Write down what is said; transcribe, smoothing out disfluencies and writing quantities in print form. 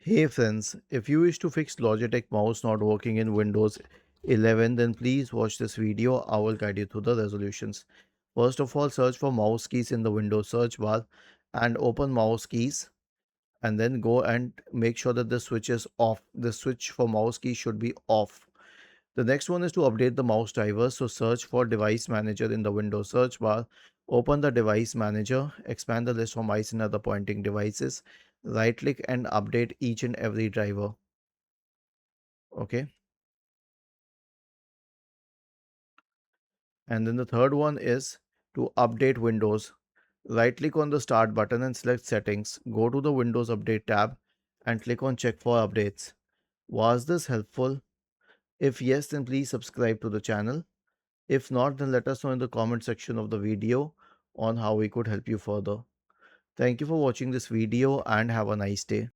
Hey friends, if you wish to fix Logitech mouse not working in Windows 11, then please watch this video. I will guide you through the resolutions. First of all, search for mouse keys in the Windows search bar and open mouse keys, and then go and make sure that the switch is off. The switch for mouse key should be off. The next one is to update the mouse drivers. So search for device manager in the Windows search bar. Open the device manager, expand the list for mice and other pointing devices. Right click and update each and every driver. Okay. And then the third one is to update Windows. Right click on the start button and select settings. Go to the Windows update tab and click on check for updates. Was this helpful? If yes, then please subscribe to the channel. If not, then let us know in the comment section of the video on how we could help you further. Thank you for watching this video and have a nice day.